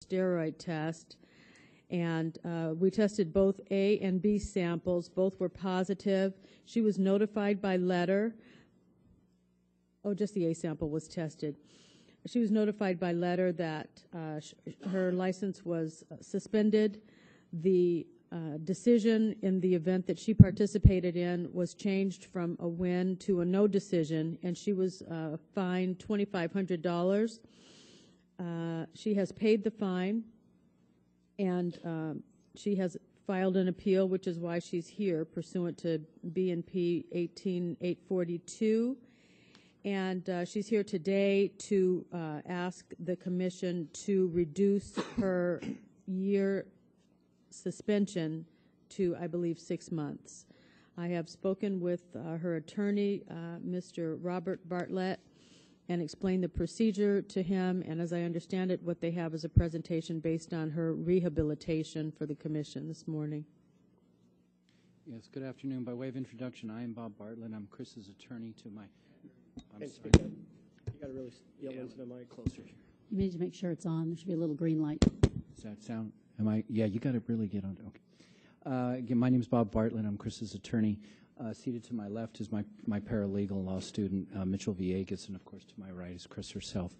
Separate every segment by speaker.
Speaker 1: steroid test. And we tested both A and B samples. Both were positive. She was notified by letter. Oh, just the A sample was tested. She was notified by letter that her license was suspended. The decision in the event that she participated in was changed from a win to a no decision, and she was fined $2,500. She has paid the fine, and she has filed an appeal, which is why she's here, pursuant to B&P 18842. And she's here today to ask the commission to reduce her year suspension to, I believe, 6 months. I have spoken with her attorney, Mr. Robert Bartlett, and explained the procedure to him, and as I understand it, what they have is a presentation based on her rehabilitation for the commission this morning.
Speaker 2: Yes, good afternoon. By way of introduction, I am Bob Bartlett. I'm Chris's attorney to my...
Speaker 3: I'm sorry. You got to really yell into the mic.
Speaker 2: Closer.
Speaker 4: You need to make sure it's on. There should be a little green light.
Speaker 2: Does that sound? Am I? Yeah, you got to really get on. Okay. Again, my name is Bob Bartlett. I'm Chris's attorney. Seated to my left is my paralegal law student, Mitchell Villegas, and of course to my right is Chris herself.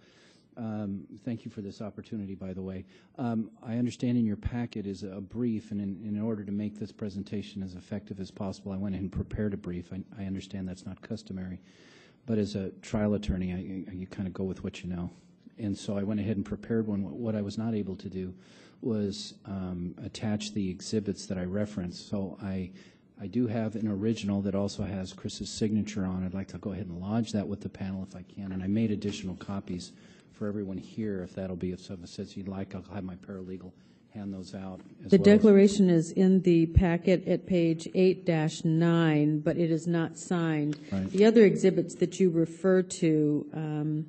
Speaker 2: Thank you for this opportunity, by the way. I understand in your packet is a brief, and in order to make this presentation as effective as possible, I went ahead and prepared a brief. I understand that's not customary, but as a trial attorney, you kind of go with what you know. And so I went ahead and prepared one. What I was not able to do was attach the exhibits that I referenced. So I do have an original that also has Chris's signature on. I'd like to go ahead and lodge that with the panel if I can. And I made additional copies for everyone here. If that'll be, if someone says you'd like, I'll have my paralegal hand those out.
Speaker 1: The declaration is in the packet at page 8-9, but it is not signed.
Speaker 2: Right.
Speaker 1: The other exhibits that you refer to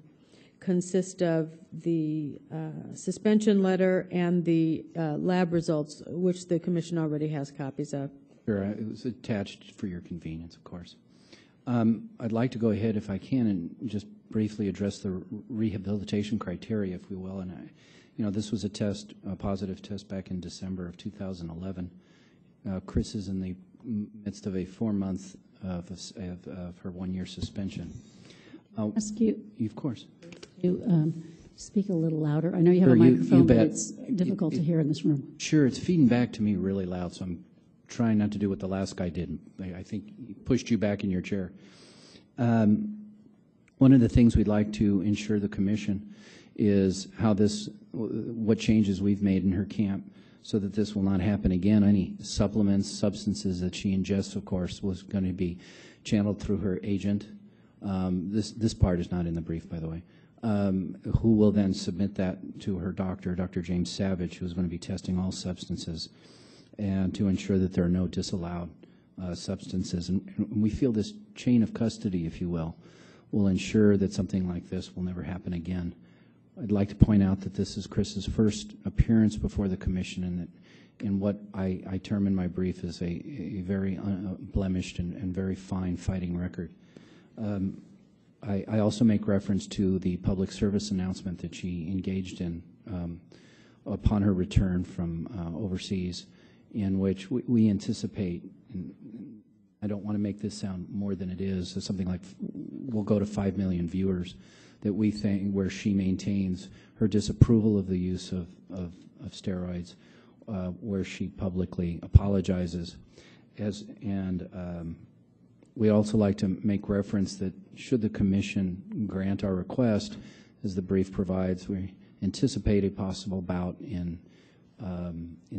Speaker 1: consist of the suspension letter and the lab results, which the commission already has copies of.
Speaker 2: Sure, it was attached for your convenience, of course. I'd like to go ahead, if I can, and just briefly address the rehabilitation criteria, if we will. And this was a positive test back in December of 2011. Chris is in the midst of a 4-month of her 1-year suspension.
Speaker 4: Ask you,
Speaker 2: Of course.
Speaker 4: you speak a little louder. I know you have
Speaker 2: Sure,
Speaker 4: a microphone, but
Speaker 2: bet.
Speaker 4: it's difficult to hear in this room.
Speaker 2: Sure, it's feeding back to me really loud, so I'm trying not to do what the last guy did. I think he pushed you back in your chair. One of the things we'd like to ensure the commission is what changes we've made in her camp so that this will not happen again. Any supplements, substances that she ingests, of course, was going to be channeled through her agent. This part is not in the brief, by the way, who will then submit that to her doctor, Dr. James Savage, who is going to be testing all substances, and to ensure that there are no disallowed substances. And we feel this chain of custody, if you will ensure that something like this will never happen again. I'd like to point out that this is Chris's first appearance before the commission, and that in what I term in my brief is a very blemished and very fine fighting record. I also make reference to the public service announcement that she engaged in upon her return from overseas, in which we anticipate, and I don't want to make this sound more than it is, so something like we'll go to 5 million viewers, that we think where she maintains her disapproval of the use of steroids, where she publicly apologizes. We also like to make reference that should the commission grant our request, as the brief provides, we anticipate a possible bout in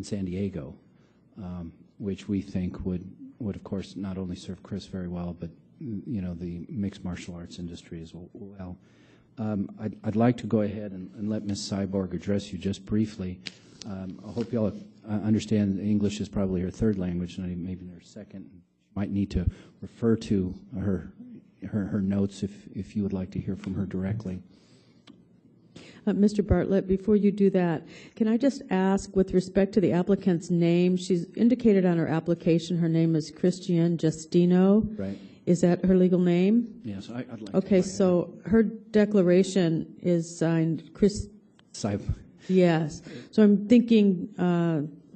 Speaker 2: San Diego, which we think would of course not only serve Chris very well, but the mixed martial arts industry as well. I'd like to go ahead and let Ms. Cyborg address you just briefly. I hope you all understand English is probably her third language, and maybe her second. Might need to refer to her notes if you would like to hear from her directly.
Speaker 1: Mr. Bartlett, before you do that, can I just ask, with respect to the applicant's name, she's indicated on her application her name is Christiane Justino.
Speaker 2: Right.
Speaker 1: Is that her legal name?
Speaker 2: Yes, I'd like
Speaker 1: Okay,
Speaker 2: to.
Speaker 1: so her declaration is signed Chris... Yes. So I'm thinking,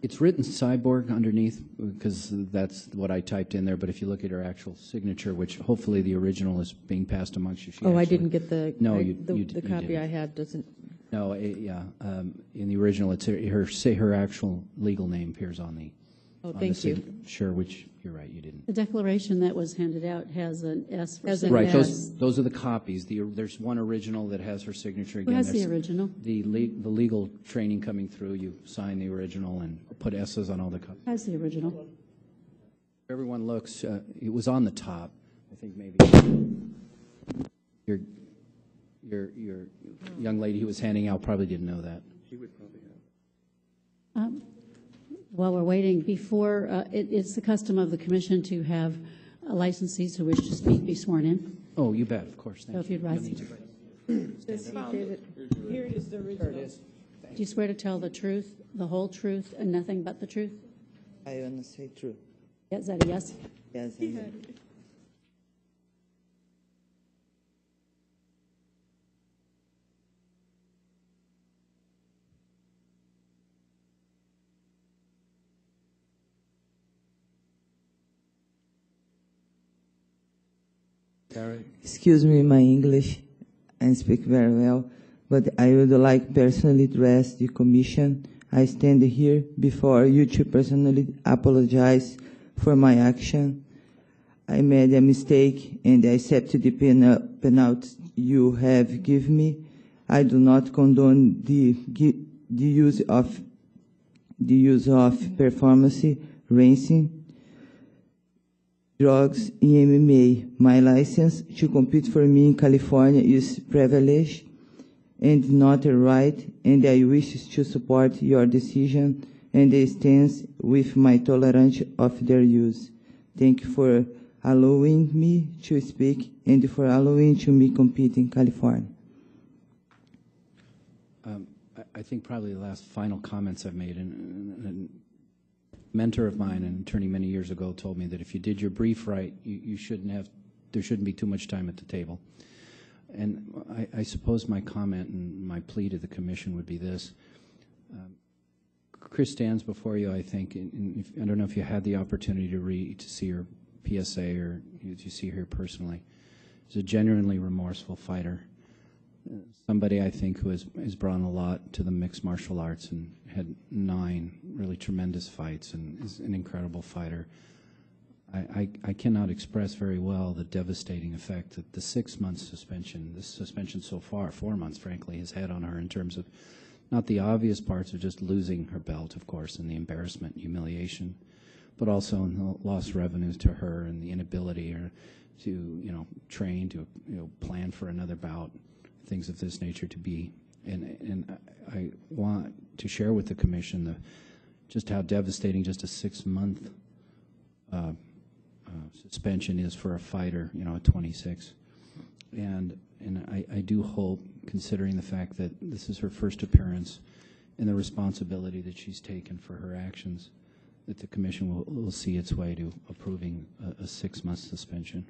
Speaker 2: It's written Cyborg underneath because that's what I typed in there, but if you look at her actual signature, which hopefully the original is being passed amongst you. She
Speaker 1: I
Speaker 2: actually-
Speaker 1: didn't get the,
Speaker 2: No,
Speaker 1: the
Speaker 2: you
Speaker 1: copy
Speaker 2: didn't.
Speaker 1: I have doesn't,
Speaker 2: No, in the original, it's her actual legal name appears on the.
Speaker 1: oh,
Speaker 2: on the
Speaker 1: thank you.
Speaker 2: Sure, which, you're right, you didn't.
Speaker 4: The declaration that was handed out has an S for
Speaker 1: Has an
Speaker 4: signature.
Speaker 2: Right,
Speaker 1: Yes.
Speaker 2: those are the copies. There's one original that has her signature
Speaker 4: Who
Speaker 2: again.
Speaker 4: has the
Speaker 2: There's
Speaker 4: original?
Speaker 2: the legal training coming through, you sign the original and put S's on all the copies.
Speaker 4: Who has the original?
Speaker 2: Everyone looks, it was on the top, I think maybe. Your young lady who was handing out probably didn't know that.
Speaker 4: While we're waiting, before, it's the custom of the commission to have licensees who wish to speak be sworn in.
Speaker 2: Oh, you bet, of course,
Speaker 4: So
Speaker 2: thank
Speaker 4: if
Speaker 2: you.
Speaker 4: you'd rise.
Speaker 1: Here is the original.
Speaker 4: Do you swear to tell the truth, the whole truth, and nothing but the truth?
Speaker 5: I want to say true.
Speaker 4: Is that a yes?
Speaker 5: Yes, I do. Excuse me, my English, I speak very well, but I would like personally to ask the commission. I stand here before you to personally apologize for my action. I made a mistake and I accept the penalty you have given me. I do not condone the use of performance racing, drugs, and MMA. My license to compete for me in California is privilege and not a right, and I wish to support your decision and I stand with my tolerance of their use. Thank you for allowing me to speak and for allowing to me compete in California.
Speaker 2: I think probably the last final comments I've made, and a mentor of mine, an attorney many years ago, told me that if you did your brief right, you shouldn't have, there shouldn't be too much time at the table. And I suppose my comment and my plea to the commission would be this. Chris stands before you, I think, and I don't know if you had the opportunity to see her PSA or you see her personally. He's a genuinely remorseful fighter. Somebody, I think, who has brought a lot to the mixed martial arts and had 9 really tremendous fights and is an incredible fighter. I cannot express very well the devastating effect that the 6-month suspension, this suspension so far, 4 months, frankly, has had on her in terms of not the obvious parts of just losing her belt, of course, and the embarrassment and humiliation, but also in the lost revenues to her and the inability to, train, to, plan for another bout, things of this nature to be. And I want to share with the commission just how devastating just a 6-month suspension is for a fighter, at 26. And I do hope, considering the fact that this is her first appearance and the responsibility that she's taken for her actions, that the commission will see its way to approving a 6-month suspension.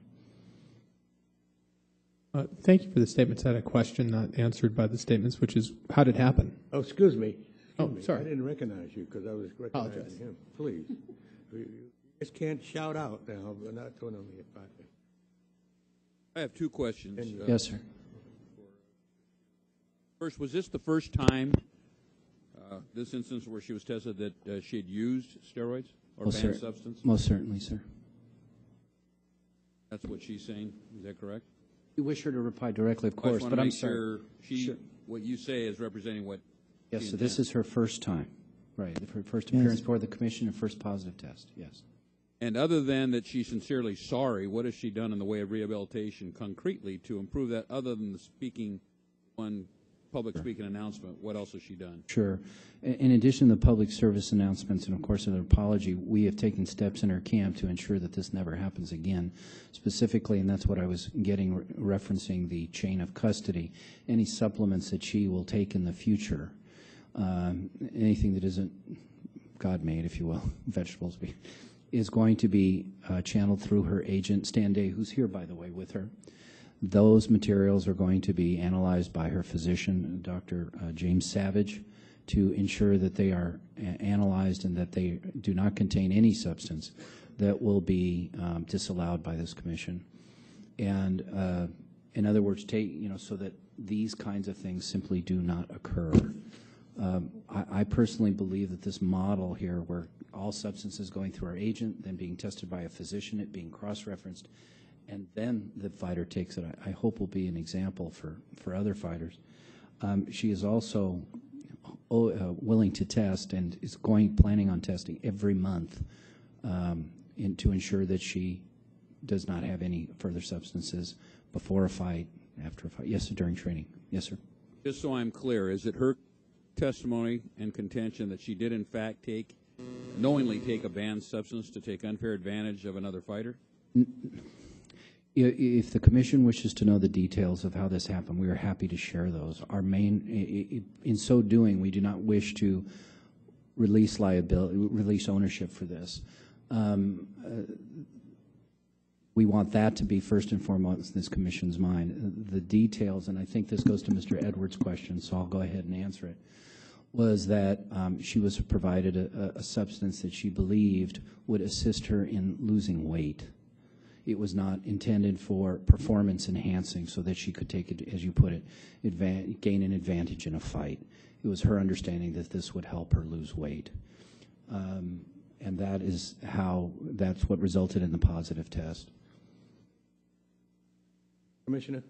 Speaker 6: Thank you for the statements. I had a question not answered by the statements, which is, how did it happen?
Speaker 3: Oh, excuse me.
Speaker 6: Oh, sorry.
Speaker 3: I didn't recognize you because I was recognizing
Speaker 6: Apologize.
Speaker 3: him. Please. You just can't shout out now. We're not doing on the podcast.
Speaker 7: I have 2 questions.
Speaker 2: Yes, sir.
Speaker 7: First, was this the first time, this instance where she was tested, that she had used steroids or banned substance?
Speaker 2: Most certainly, sir.
Speaker 7: That's what she's saying. Is that correct?
Speaker 2: You wish her to reply directly, of
Speaker 7: I just
Speaker 2: course,
Speaker 7: want
Speaker 2: but
Speaker 7: to
Speaker 2: I'm
Speaker 7: make
Speaker 2: sorry.
Speaker 7: sure
Speaker 2: Sure.
Speaker 7: what you say is representing what
Speaker 2: Yes,
Speaker 7: she
Speaker 2: so this
Speaker 7: intends.
Speaker 2: is her first time, right? Her first appearance before the commission and first positive test, yes.
Speaker 7: And other than that she's sincerely sorry, what has she done in the way of rehabilitation concretely to improve that, other than the public speaking announcement? What else has she done?
Speaker 2: Sure. In addition to the public service announcements and, of course, an apology, we have taken steps in our camp to ensure that this never happens again. Specifically, and that's what I was referencing the chain of custody, any supplements that she will take in the future, anything that isn't God-made, if you will, vegetables, is going to be channeled through her agent, Stan Day, who's here, by the way, with her. Those materials are going to be analyzed by her physician, Dr. James Savage, to ensure that they are analyzed and that they do not contain any substance that will be disallowed by this commission. And in other words, so that these kinds of things simply do not occur. I personally believe that this model here, where all substances going through our agent, then being tested by a physician, it being cross-referenced, and then the fighter takes it, I hope will be an example for other fighters. She is also willing to test and is planning on testing every month to ensure that she does not have any further substances before a fight, after a fight. Yes, sir, during training. Yes, sir.
Speaker 7: Just so I'm clear, is it her testimony and contention that she did in fact knowingly take a banned substance to take unfair advantage of another fighter?
Speaker 2: If the commission wishes to know the details of how this happened, we are happy to share those. In so doing, we do not wish to release ownership for this. We want that to be first and foremost in this commission's mind. The details, and I think this goes to Mr. Edwards' question, so I'll go ahead and answer it, was that she was provided a substance that she believed would assist her in losing weight. It was not intended for performance enhancing so that she could take it, as you put it, gain an advantage in a fight. It was her understanding that this would help her lose weight. And that's what resulted in the positive test.
Speaker 3: Commissioner?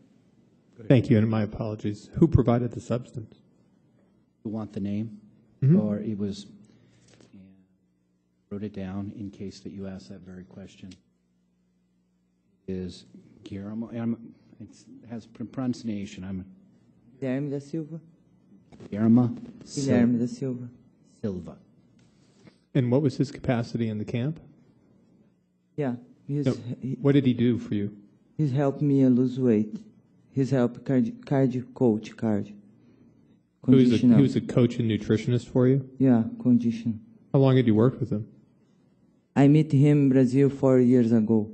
Speaker 6: Thank you, and my apologies. Who provided the substance?
Speaker 2: You want the name?
Speaker 6: Mm-hmm.
Speaker 2: Or it was, wrote it down in case that you asked that very question. Is Guillermo, it has pronunciation.
Speaker 5: Guilherme da Silva.
Speaker 2: Guillermo
Speaker 5: Guilherme da Silva.
Speaker 2: Silva.
Speaker 6: And what was his capacity in the camp?
Speaker 5: Yeah.
Speaker 6: What did he do for you?
Speaker 5: He's helped me lose weight. He's helped cardio coach.
Speaker 6: He was a coach and nutritionist for you?
Speaker 5: Yeah, condition.
Speaker 6: How long had you worked with him?
Speaker 5: I met him in Brazil 4 years ago.